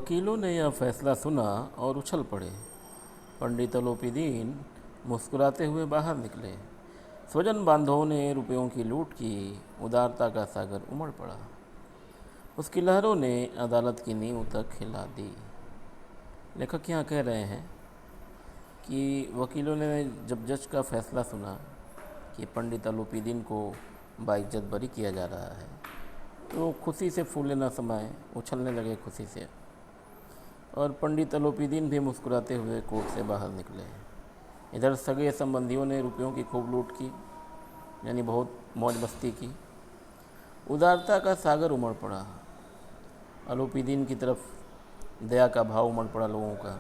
वकीलों ने यह फैसला सुना और उछल पड़े। पंडित अलोपीदीन मुस्कुराते हुए बाहर निकले। स्वजन बांधवों ने रुपयों की लूट की। उदारता का सागर उमड़ पड़ा। उसकी लहरों ने अदालत की नींव तक हिला दी। लेखक यहाँ कह रहे हैं कि वकीलों ने जब जज का फैसला सुना कि पंडित अलोपीदीन को बाइज्जत बरी किया जा रहा है, तो खुशी से फूले न समाये उछलने लगे खुशी से। और पंडित अलोपीदीन भी मुस्कुराते हुए कोर्ट से बाहर निकले। इधर सगे संबंधियों ने रुपयों की खूब लूट की, यानी बहुत मौज मस्ती की। उदारता का सागर उमड़ पड़ा। अलोपीदीन की तरफ दया का भाव उमड़ पड़ा लोगों का,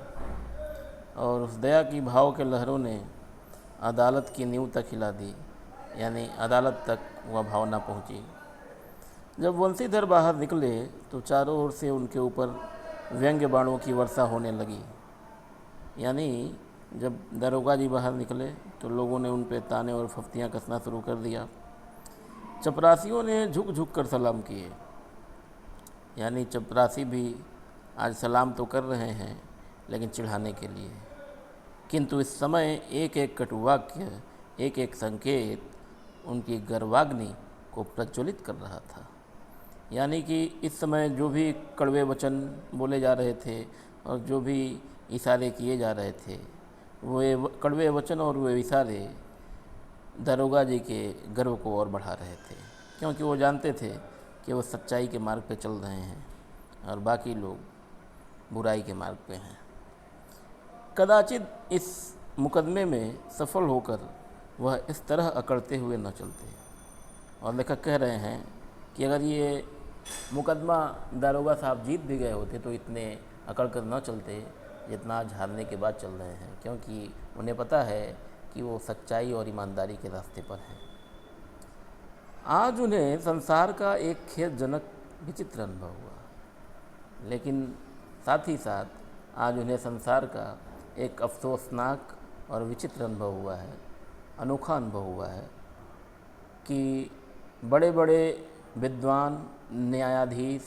और उस दया की भाव के लहरों ने अदालत की नींव तक हिला दी, यानी अदालत तक वह भावना पहुंची। जब वंशीधर बाहर निकले तो चारों ओर से उनके ऊपर व्यंग्य बाणों की वर्षा होने लगी। यानी जब दरोगा जी बाहर निकले तो लोगों ने उन पर ताने और फफ्तियाँ कसना शुरू कर दिया। चपरासियों ने झुक झुक कर सलाम किए। यानी चपरासी भी आज सलाम तो कर रहे हैं, लेकिन चिढ़ाने के लिए। किंतु इस समय एक एक कटुवाक्य, एक एक संकेत उनकी गर्वाग्नि को प्रज्वलित कर रहा था। यानी कि इस समय जो भी कड़वे वचन बोले जा रहे थे और जो भी इशारे किए जा रहे थे, वे कड़वे वचन और वे इशारे दरोगा जी के गर्व को और बढ़ा रहे थे, क्योंकि वो जानते थे कि वो सच्चाई के मार्ग पे चल रहे हैं और बाकी लोग बुराई के मार्ग पे हैं। कदाचित इस मुकदमे में सफल होकर वह इस तरह अकड़ते हुए न चलते। और लेखक कह रहे हैं कि अगर ये मुकदमा दारोगा साहब जीत भी गए होते तो इतने अकड़ कर न चलते जितना आज हारने के बाद चल रहे हैं, क्योंकि उन्हें पता है कि वो सच्चाई और ईमानदारी के रास्ते पर हैं। आज उन्हें संसार का एक खेदजनक विचित्र अनुभव हुआ, लेकिन साथ ही साथ आज उन्हें संसार का एक अफसोसनाक और विचित्र अनुभव हुआ है, अनोखा अनुभव हुआ है कि बड़े बड़े विद्वान, न्यायाधीश,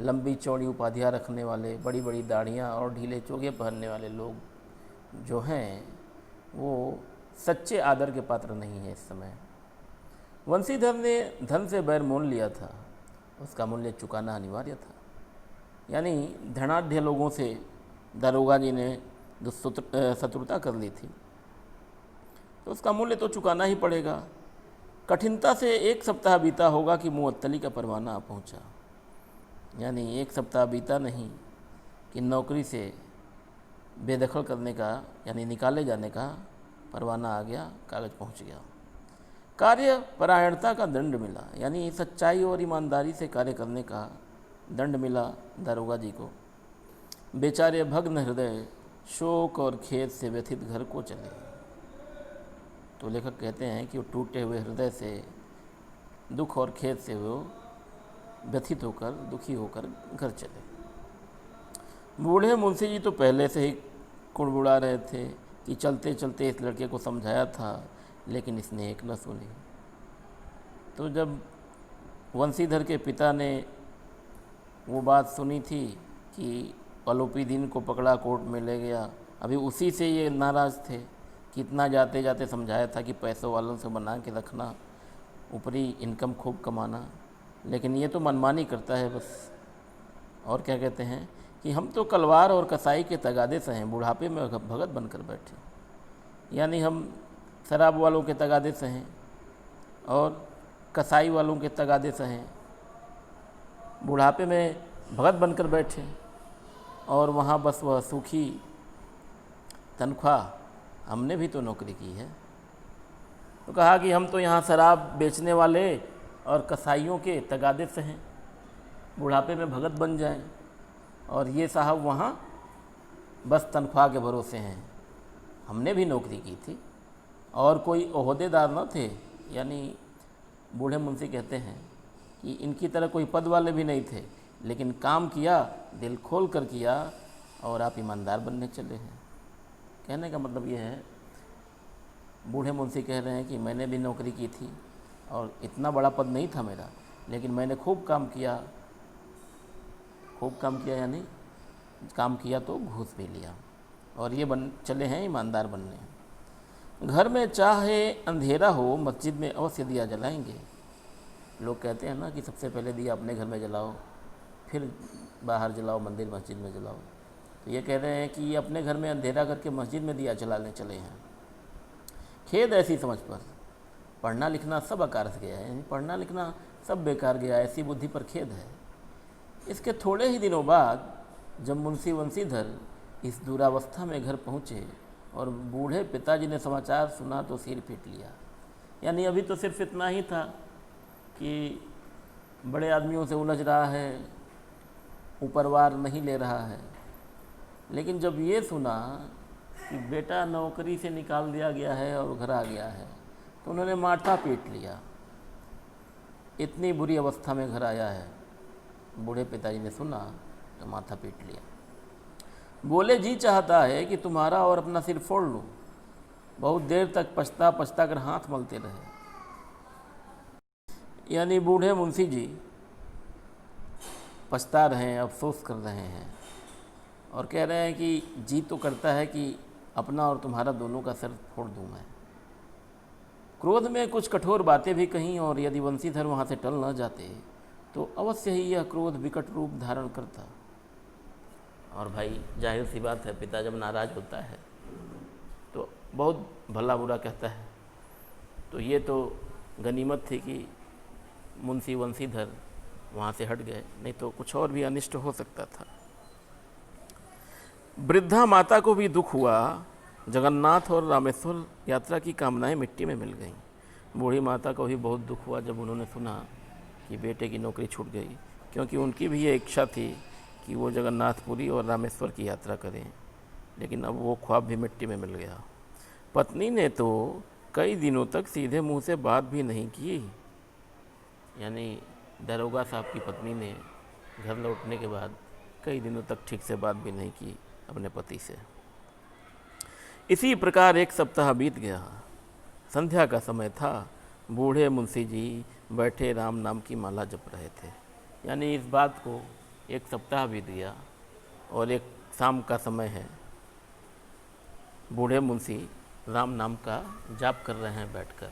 लंबी चौड़ी उपाधियाँ रखने वाले, बड़ी बड़ी दाढ़ियाँ और ढीले चोगे पहनने वाले लोग जो हैं वो सच्चे आदर के पात्र नहीं हैं इस समय। वंशीधर ने धन से बैर मोल लिया था, उसका मूल्य चुकाना अनिवार्य था। यानी धनाढ़ लोगों से दारोगा जी ने जो शत्रुता कर ली थी, तो उसका मूल्य तो चुकाना ही पड़ेगा। कठिनता से एक सप्ताह बीता होगा कि मुअत्तली का परवाना आ पहुँचा। यानी एक सप्ताह बीता नहीं कि नौकरी से बेदखल करने का, यानी निकाले जाने का परवाना आ गया, कागज़ पहुँच गया। कार्य परायणता का दंड मिला, यानी सच्चाई और ईमानदारी से कार्य करने का दंड मिला दारोगा जी को। बेचारे भग्न हृदय शोक और खेद से व्यथित घर को चले। तो लेखक कहते हैं कि वो टूटे हुए हृदय से, दुख और खेद से वो व्यथित होकर, दुखी होकर घर चले। बूढ़े मुंशी जी तो पहले से ही कुड़बुड़ा रहे थे कि चलते चलते इस लड़के को समझाया था, लेकिन इसने एक न सुनी। तो जब वंशीधर के पिता ने वो बात सुनी थी कि अलोपीदीन को पकड़ा, कोर्ट में ले गया, अभी उसी से ये नाराज़ थे। कितना जाते जाते समझाया था कि पैसों वालों से बना के रखना, ऊपरी इनकम खूब कमाना, लेकिन ये तो मनमानी करता है बस। और क्या कहते हैं कि हम तो कलवार और कसाई के तगादे से हैं, बुढ़ापे में भगत बनकर बैठे। यानी हम शराब वालों के तगादे से हैं और कसाई वालों के तगादे से हैं, बुढ़ापे में भगत बनकर बैठे, और वहाँ बस वह सूखी तनख्वाह। हमने भी तो नौकरी की है। तो कहा कि हम तो यहाँ शराब बेचने वाले और कसाईयों के तगादे से हैं, बुढ़ापे में भगत बन जाएं, और ये साहब वहाँ बस तनख्वाह के भरोसे हैं। हमने भी नौकरी की थी और कोई ओहदेदार न थे। यानी बूढ़े मुंशी कहते हैं कि इनकी तरह कोई पद वाले भी नहीं थे, लेकिन काम किया, दिल खोल कर किया, और आप ईमानदार बनने चले हैं। कहने का मतलब ये है, बूढ़े मुंशी कह रहे हैं कि मैंने भी नौकरी की थी और इतना बड़ा पद नहीं था मेरा, लेकिन मैंने खूब काम किया यानी काम किया तो घूस भी लिया, और ये चले हैं ईमानदार बनने। घर में चाहे अंधेरा हो, मस्जिद में अवश्य दिया जलाएंगे। लोग कहते हैं ना कि सबसे पहले दिया अपने घर में जलाओ, फिर बाहर जलाओ, मंदिर मस्जिद में जलाओ। तो ये कह रहे हैं कि ये अपने घर में अंधेरा करके मस्जिद में दिया जलाने चले हैं। खेद ऐसी समझ पर, पढ़ना लिखना सब अकारथ गया है, पढ़ना लिखना सब बेकार गया, ऐसी बुद्धि पर खेद है। इसके थोड़े ही दिनों बाद जब मुंशी वंशीधर इस दुरावस्था में घर पहुँचे और बूढ़े पिताजी ने समाचार सुना तो सिर पीट लिया। यानी अभी तो सिर्फ इतना ही था कि बड़े आदमियों से उलझ रहा है, ऊपरवार नहीं ले रहा है, लेकिन जब ये सुना कि बेटा नौकरी से निकाल दिया गया है और घर आ गया है, तो उन्होंने माथा पीट लिया। इतनी बुरी अवस्था में घर आया है, बूढ़े पिताजी ने सुना तो माथा पीट लिया। बोले, जी चाहता है कि तुम्हारा और अपना सिर फोड़ लूँ। बहुत देर तक पछता पछता कर हाथ मलते रहे। यानी बूढ़े मुंशी जी पछता रहे हैं, अफसोस कर रहे हैं और कह रहे हैं कि जी तो करता है कि अपना और तुम्हारा दोनों का सिर फोड़ दूँ मैं। क्रोध में कुछ कठोर बातें भी कहीं, और यदि वंशीधर वहाँ से टल न जाते तो अवश्य ही यह क्रोध विकट रूप धारण करता। और भाई जाहिर सी बात है, पिता जब नाराज़ होता है तो बहुत भला बुरा कहता है। तो ये तो गनीमत थी कि मुंशी वंशीधर वहाँ से हट गए, नहीं तो कुछ और भी अनिष्ट हो सकता था। वृद्धा माता को भी दुख हुआ। जगन्नाथ और रामेश्वर यात्रा की कामनाएं मिट्टी में मिल गईं। बूढ़ी माता को भी बहुत दुख हुआ जब उन्होंने सुना कि बेटे की नौकरी छूट गई, क्योंकि उनकी भी ये इच्छा थी कि वो जगन्नाथपुरी और रामेश्वर की यात्रा करें, लेकिन अब वो ख्वाब भी मिट्टी में मिल गया। पत्नी ने तो कई दिनों तक सीधे मुंह से बात भी नहीं की। यानी दरोगा साहब की पत्नी ने घर लौटने के बाद कई दिनों तक ठीक से बात भी नहीं की अपने पति से। इसी प्रकार एक सप्ताह बीत गया। संध्या का समय था। बूढ़े मुंशी जी बैठे राम नाम की माला जप रहे थे। यानी इस बात को एक सप्ताह बीत गया और एक शाम का समय है। बूढ़े मुंशी राम नाम का जाप कर रहे हैं बैठकर।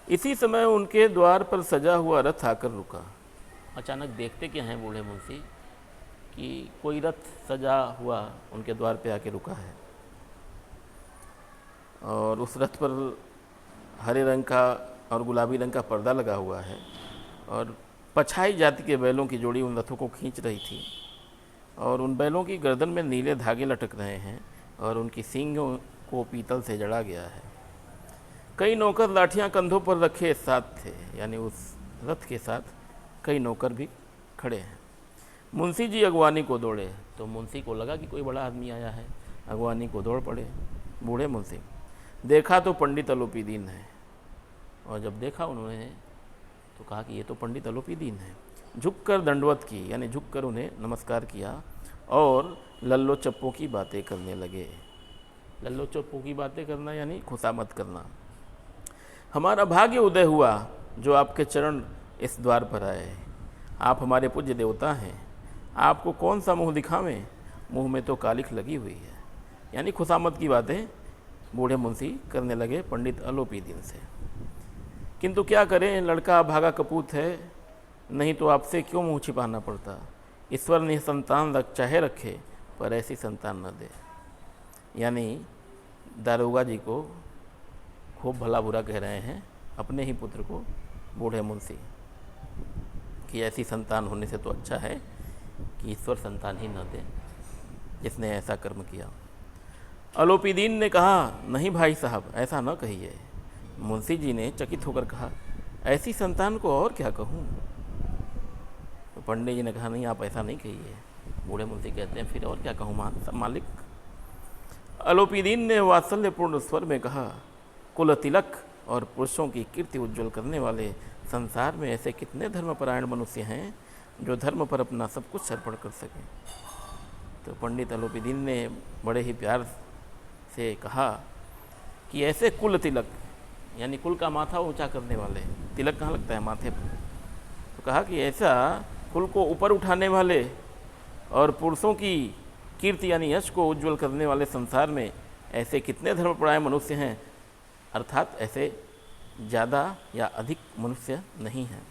इसी समय उनके द्वार पर सजा हुआ रथ आकर रुका। अचानक देखते क्या हैं बूढ़े मुंशी कि कोई रथ सजा हुआ उनके द्वार पे आके रुका है, और उस रथ पर हरे रंग का और गुलाबी रंग का पर्दा लगा हुआ है, और पछाई जाति के बैलों की जोड़ी उन रथों को खींच रही थी, और उन बैलों की गर्दन में नीले धागे लटक रहे हैं और उनकी सींगों को पीतल से जड़ा गया है। कई नौकर लाठियां कंधों पर रखे साथ थे। यानी उस रथ के साथ कई नौकर भी खड़े हैं। मुंशी जी अगवानी को दौड़े तो मुंशी को लगा कि कोई बड़ा आदमी आया है। अगवानी को दौड़ पड़े। बूढ़े मुंशी देखा तो पंडित अलोपीदीन है, और जब देखा उन्होंने तो कहा कि ये तो पंडित अलोपीदीन है। झुककर दंडवत की, यानी झुककर उन्हें नमस्कार किया और लल्लो चप्पो की बातें करने लगे। लल्लो चप्पो की बातें करना यानी खुशामद करना। हमारा भाग्य उदय हुआ जो आपके चरण इस द्वार पर आए। आप हमारे पूज्य देवता हैं, आपको कौन सा मुंह दिखावें, मुंह में तो कालिख लगी हुई है। यानी खुशामद की बातें बूढ़े मुंशी करने लगे पंडित अलोपीदीन से। किंतु क्या करें, लड़का भागा कपूत है, नहीं तो आपसे क्यों मुंह छिपाना पड़ता। ईश्वर ने संतान चाहे रखे पर ऐसी संतान न दे। यानी दारोगा जी को खूब भला बुरा कह रहे हैं अपने ही पुत्र को, बूढ़े मुंशी, कि ऐसी संतान होने से तो अच्छा है कि ईश्वर संतान ही न दे जिसने ऐसा कर्म किया। अलोपीदीन ने कहा, नहीं भाई साहब, ऐसा न कहिए। मुंशी जी ने चकित होकर कहा, ऐसी संतान को और क्या कहूँ। तो पंडित जी ने कहा, नहीं आप ऐसा नहीं कहिए। बूढ़े मुंशी कहते हैं, फिर और क्या कहूँ मालिक। अलोपीदीन ने वात्सल्यपूर्ण स्वर में कहा, कुल तिलक और पुरुषों की कीर्ति उज्ज्वल करने वाले संसार में ऐसे कितने धर्मपरायण मनुष्य हैं जो धर्म पर अपना सब कुछ अर्पण कर सकें। तो पंडित अलोपीदीन ने बड़े ही प्यार से कहा कि ऐसे कुल तिलक, यानी कुल का माथा ऊंचा करने वाले, तिलक कहाँ लगता है माथे पर, तो कहा कि ऐसा कुल को ऊपर उठाने वाले और पुरुषों की कीर्ति यानी यश को उज्ज्वल करने वाले संसार में ऐसे कितने धर्मपरायण मनुष्य हैं, अर्थात ऐसे ज़्यादा या अधिक मनुष्य नहीं हैं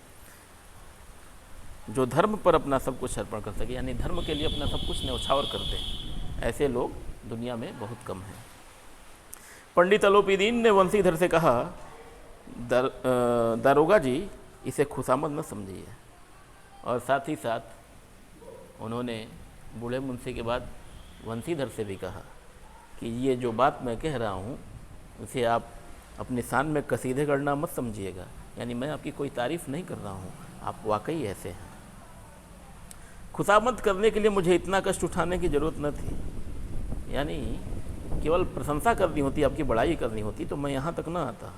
जो धर्म पर अपना सब कुछ अर्पण कर सके, यानी धर्म के लिए अपना सब कुछ न्यौछावर कर दें। ऐसे लोग दुनिया में बहुत कम हैं। पंडित अलोपीदीन ने वंशीधर से कहा, दारोगा जी, इसे खुशामद न समझिए। और साथ ही साथ उन्होंने बूढ़े मुंशी के बाद वंशीधर से भी कहा कि ये जो बात मैं कह रहा हूँ उसे आप अपने शान में कसीदे करना मत समझिएगा, यानी मैं आपकी कोई तारीफ़ नहीं कर रहा हूँ, आप वाकई ऐसे हैं। खुशामद करने के लिए मुझे इतना कष्ट उठाने की ज़रूरत न थी, यानी केवल प्रशंसा करनी होती, आपकी बड़ाई करनी होती तो मैं यहाँ तक न आता।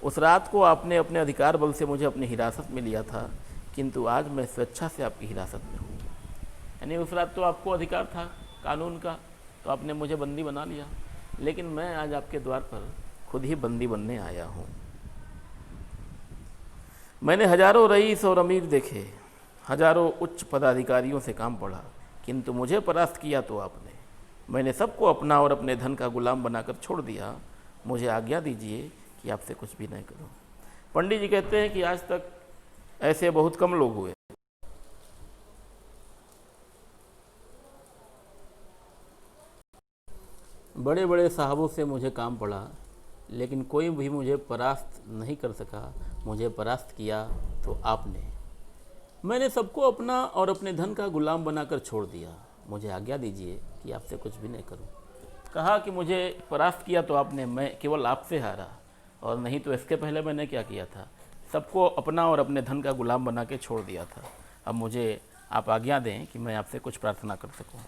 उस रात को आपने अपने अधिकार बल से मुझे अपनी हिरासत में लिया था, किंतु आज मैं स्वेच्छा से आपकी हिरासत में हूँ। यानी उस रात तो आपको अधिकार था कानून का, तो आपने मुझे बंदी बना लिया, लेकिन मैं आज आपके द्वार पर खुद ही बंदी बनने आया हूँ। मैंने हजारों रईस और अमीर देखे, हजारों उच्च पदाधिकारियों से काम पढ़ा, किंतु मुझे परास्त किया तो आपने। मैंने सबको अपना और अपने धन का गुलाम बनाकर छोड़ दिया। मुझे आज्ञा दीजिए कि आपसे कुछ भी नहीं करूं। पंडित जी कहते हैं कि आज तक ऐसे बहुत कम लोग हुए। बड़े बड़े साहबों से मुझे काम पड़ा, लेकिन कोई भी मुझे परास्त नहीं कर सका। मुझे परास्त किया तो आपने। मैंने सबको अपना और अपने धन का गुलाम बनाकर छोड़ दिया। मुझे आज्ञा दीजिए कि आपसे कुछ भी नहीं करूं। कहा कि मुझे परास्त किया तो आपने, मैं केवल आपसे हारा, और नहीं तो इसके पहले मैंने क्या किया था, सबको अपना और अपने धन का गुलाम बना के छोड़ दिया था। अब मुझे आप आज्ञा दें कि मैं आपसे कुछ प्रार्थना कर सकूं।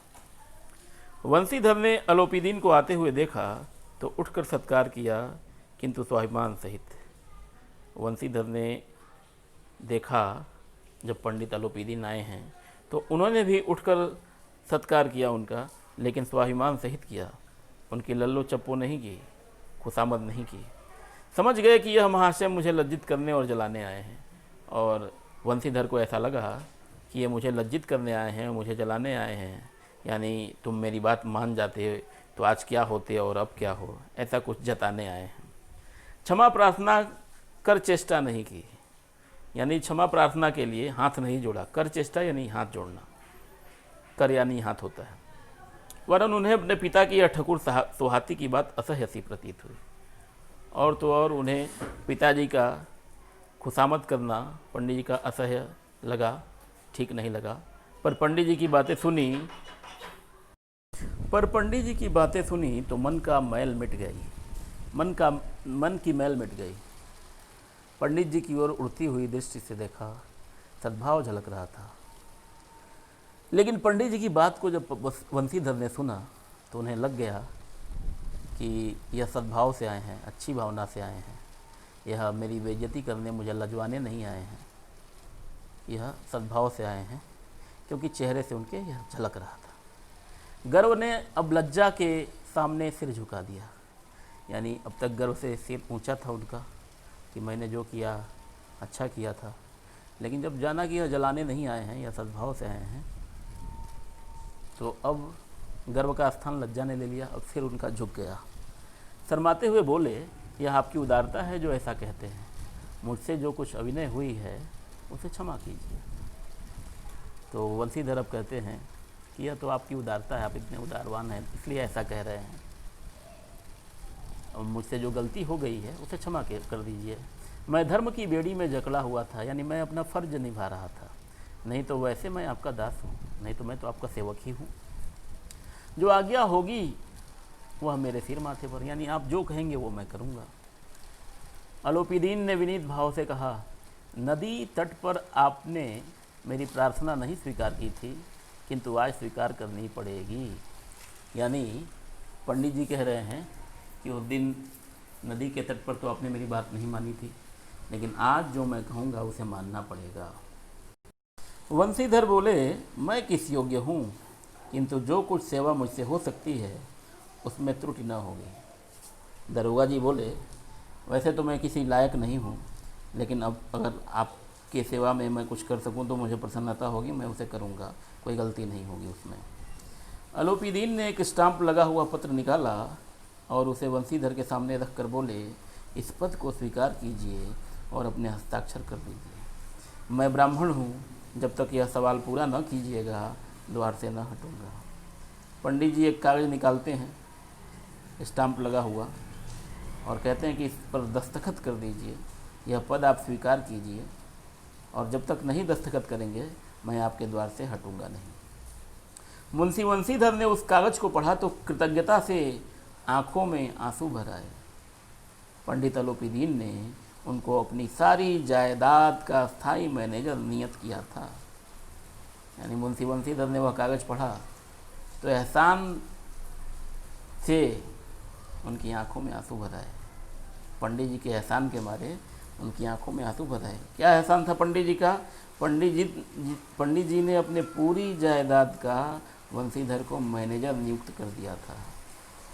वंशीधर ने अलोपीदीन को आते हुए देखा तो उठकर सत्कार किया, किंतु स्वाभिमान सहित। वंशीधर ने देखा जब पंडित अलोपीदीन आए हैं तो उन्होंने भी उठकर सत्कार किया उनका, लेकिन स्वाभिमान सहित किया। उनकी लल्लो चप्पो नहीं की, खुशामद नहीं की। समझ गए कि यह महाशय मुझे लज्जित करने और जलाने आए हैं। और वंशीधर को ऐसा लगा कि ये मुझे लज्जित करने आए हैं, मुझे जलाने आए हैं, यानी तुम मेरी बात मान जाते तो आज क्या होते और अब क्या हो, ऐसा कुछ जताने आए हैं। क्षमा प्रार्थना कर चेष्टा नहीं की, यानी क्षमा प्रार्थना के लिए हाथ नहीं जोड़ा। कर चेष्टा यानी हाथ जोड़ना, कर यानी हाथ होता है। वरन उन्हें अपने पिता की यह ठकुर सोहाती की बात असह्य सी प्रतीत हुई। और तो और उन्हें पिताजी का खुशामद करना पंडित जी का असह्य लगा, ठीक नहीं लगा। पर पंडित जी की बातें सुनी तो मन का मैल मिट गई, मन की मैल मिट गई। पंडित जी की ओर उड़ती हुई दृष्टि से देखा, सद्भाव झलक रहा था। लेकिन पंडित जी की बात को जब वंशीधर ने सुना तो उन्हें लग गया कि यह सद्भाव से आए हैं, अच्छी भावना से आए हैं, यह मेरी बेइज्जती करने, मुझे लजवाने नहीं आए हैं, यह सद्भाव से आए हैं, क्योंकि चेहरे से उनके यह झलक रहा था। गर्व ने अब लज्जा के सामने सिर झुका दिया, यानी अब तक गर्व से सिर ऊंचा था उनका कि मैंने जो किया अच्छा किया था, लेकिन जब जाना कि यह जलाने नहीं आए हैं, यह सद्भाव से आए हैं, तो अब गर्व का स्थान लज्जा ने ले लिया। अब फिर उनका झुक गया। शर्माते हुए बोले, यह आपकी उदारता है जो ऐसा कहते हैं। मुझसे जो कुछ अभिनय हुई है उसे क्षमा कीजिए। तो वंशीधर अब कहते हैं कि यह तो आपकी उदारता है, आप इतने उदारवान हैं इसलिए ऐसा कह रहे हैं। अब मुझसे जो गलती हो गई है उसे क्षमा कर दीजिए। मैं धर्म की बेड़ी में जकड़ा हुआ था, यानी मैं अपना फ़र्ज निभा रहा था, नहीं तो वैसे मैं आपका दास हूँ, नहीं तो मैं तो आपका सेवक ही हूँ। जो आज्ञा होगी वह मेरे सिर माथे पर, यानी आप जो कहेंगे वो मैं करूँगा। अलोपीदीन ने विनीत भाव से कहा, नदी तट पर आपने मेरी प्रार्थना नहीं स्वीकार की थी, किंतु आज स्वीकार करनी पड़ेगी। यानी पंडित जी कह रहे हैं कि उस दिन नदी के तट पर तो आपने मेरी बात नहीं मानी थी, लेकिन आज जो मैं कहूँगा उसे मानना पड़ेगा। वंशीधर बोले, मैं किस योग्य हूँ, किंतु जो कुछ सेवा मुझसे हो सकती है उसमें त्रुटि न होगी। दरोगा जी बोले, वैसे तो मैं किसी लायक नहीं हूँ, लेकिन अब अगर आपकी सेवा में मैं कुछ कर सकूँ तो मुझे प्रसन्नता होगी, मैं उसे करूँगा। कोई गलती नहीं होगी उसमें। अलोपीदीन ने एक स्टाम्प लगा हुआ पत्र निकाला और उसे वंशीधर के सामने रख कर बोले, इस पद को स्वीकार कीजिए और अपने हस्ताक्षर कर दीजिए। मैं ब्राह्मण हूँ, जब तक यह सवाल पूरा न कीजिएगा द्वार से न हटूँगा। पंडित जी एक कागज़ निकालते हैं, स्टाम्प लगा हुआ, और कहते हैं कि इस पर दस्तखत कर दीजिए, यह पद आप स्वीकार कीजिए, और जब तक नहीं दस्तखत करेंगे मैं आपके द्वार से हटूँगा नहीं। मुंशी वंशीधर ने उस कागज़ को पढ़ा तो कृतज्ञता से आँखों में आंसू भर आए। पंडित अलोपीदीन ने उनको अपनी सारी जायदाद का स्थायी मैनेजर नियत किया था। यानी मुंशी वंशीधर ने वह कागज़ पढ़ा तो एहसान से उनकी आंखों में आंसू भर आए। पंडित जी के एहसान के मारे उनकी आंखों में आंसू भर आए। क्या एहसान था पंडित जी का? पंडित जी ने अपने पूरी जायदाद का वंशीधर को मैनेजर नियुक्त कर दिया था।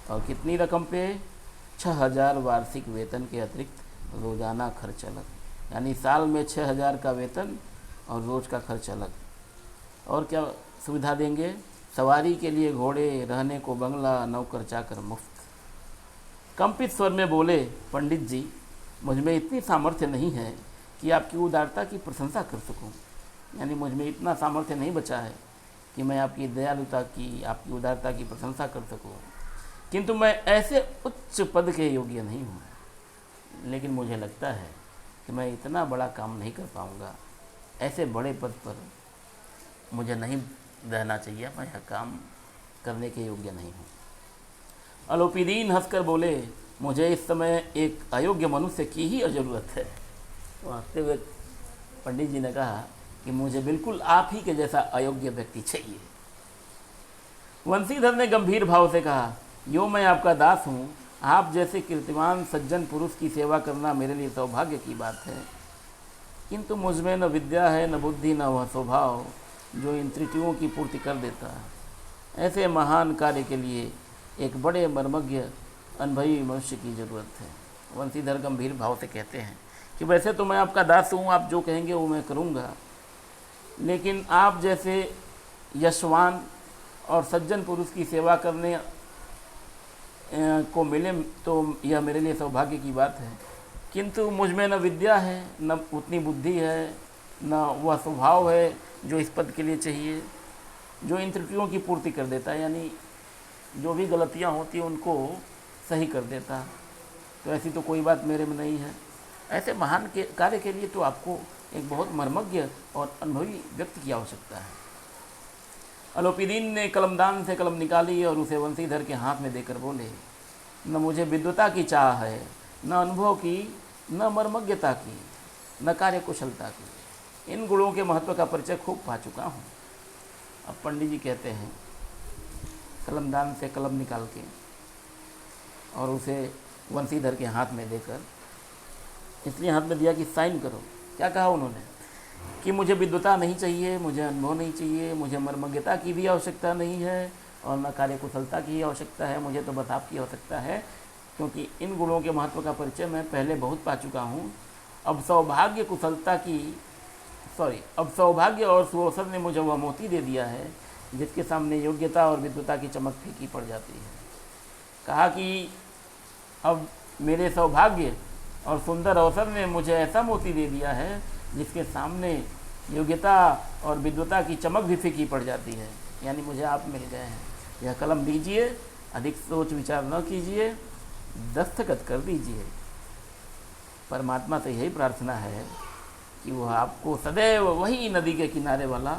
और कितनी रकम पे? 6,000 वार्षिक वेतन के अतिरिक्त रोज़ाना खर्च अलग। यानी साल में 6,000 का वेतन और रोज़ का खर्च अलग। और क्या सुविधा देंगे? सवारी के लिए घोड़े, रहने को बंगला, नौकर चाकर मुफ्त। कंपित स्वर में बोले, पंडित जी, मुझ में इतनी सामर्थ्य नहीं है कि आपकी उदारता की प्रशंसा कर सकूं। यानी मुझ में इतना सामर्थ्य नहीं बचा है कि मैं आपकी दयालुता की, आपकी उदारता की प्रशंसा कर सकूं। किंतु मैं ऐसे उच्च पद के योग्य नहीं हूँ। लेकिन मुझे लगता है कि मैं इतना बड़ा काम नहीं कर पाऊँगा। ऐसे बड़े पद पर मुझे नहीं रहना चाहिए, मैं यह काम करने के योग्य नहीं हूँ। अलोपीदीन हंसकर बोले, मुझे इस समय एक अयोग्य मनुष्य की ही ज़रूरत है। तो हंसते हुए पंडित जी ने कहा कि मुझे बिल्कुल आप ही के जैसा अयोग्य व्यक्ति चाहिए। वंशीधर ने गंभीर भाव से कहा, यो मैं आपका दास हूँ, आप जैसे कीर्तिमान सज्जन पुरुष की सेवा करना मेरे लिए सौभाग्य की बात है। किंतु मुझ में न विद्या है, न बुद्धि, न वह स्वभाव जो इन त्रुटियों की पूर्ति कर देता है। ऐसे महान कार्य के लिए एक बड़े मर्मज्ञ अनुभवी मनुष्य की ज़रूरत है। वंशीधर गंभीर भाव से कहते हैं कि वैसे तो मैं आपका दास हूँ, आप जो कहेंगे वो मैं करूँगा, लेकिन आप जैसे यशवान और सज्जन पुरुष की सेवा करने को मिले तो यह मेरे लिए सौभाग्य की बात है। किंतु मुझ में न विद्या है, न उतनी बुद्धि है, न वह स्वभाव है जो इस पद के लिए चाहिए, जो इन त्रुटियों की पूर्ति कर देता है। यानी जो भी गलतियाँ होती हैं उनको सही कर देता। तो ऐसी तो कोई बात मेरे में नहीं है। ऐसे महान के कार्य के लिए तो आपको एक बहुत मर्मज्ञ और अनुभवी व्यक्ति की आवश्यकता है। अलोपीदीन ने कलमदान से कलम निकाली और उसे वंशीधर के हाथ में देकर बोले, न मुझे विद्वता की चाह है, न अनुभव की, न मर्मज्ञता की, न कार्यकुशलता की। इन गुणों के महत्व का परिचय खूब पा चुका हूँ। अब पंडित जी कहते हैं, कलमदान से कलम निकाल के और उसे वंशीधर के हाथ में देकर, इसलिए हाथ में दिया कि साइन करो। क्या कहा उन्होंने कि मुझे विद्वता नहीं चाहिए, मुझे अनुभव नहीं चाहिए, मुझे मर्मज्ञता की भी आवश्यकता नहीं है और न कार्यकुशलता की आवश्यकता है, मुझे तो बस आपकी आवश्यकता है, क्योंकि इन गुणों के महत्व का परिचय मैं पहले बहुत पा चुका हूँ। अब सौभाग्य और सुअवसर ने मुझे वह मोती दे दिया है जिसके सामने योग्यता और विद्वता की चमक फीकी पड़ जाती है। कहा कि अब मेरे सौभाग्य और सुंदर अवसर ने मुझे ऐसा मोती दे दिया है जिसके सामने योग्यता और विद्वता की चमक भी फीकी पड़ जाती है। यानी मुझे आप मिल गए हैं। यह कलम लीजिए, अधिक सोच विचार न कीजिए, दस्तखत कर दीजिए। परमात्मा से यही प्रार्थना है कि वह आपको सदैव वही नदी के किनारे वाला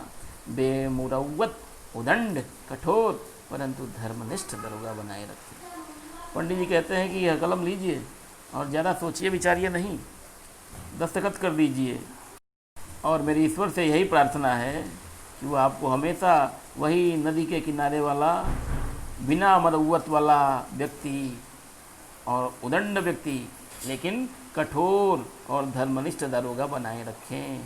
बेमुरव्वत, उदंड, कठोर परंतु धर्मनिष्ठ दरोगा बनाए रखे। पंडित जी कहते हैं कि यह कलम लीजिए और ज़्यादा सोचिए विचारिए नहीं, दस्तखत कर दीजिए। और मेरी ईश्वर से यही प्रार्थना है कि वो आपको हमेशा वही नदी के किनारे वाला, बिना मरव्वत वाला व्यक्ति और उदंड व्यक्ति, लेकिन कठोर और धर्मनिष्ठ दरोगा बनाए रखें।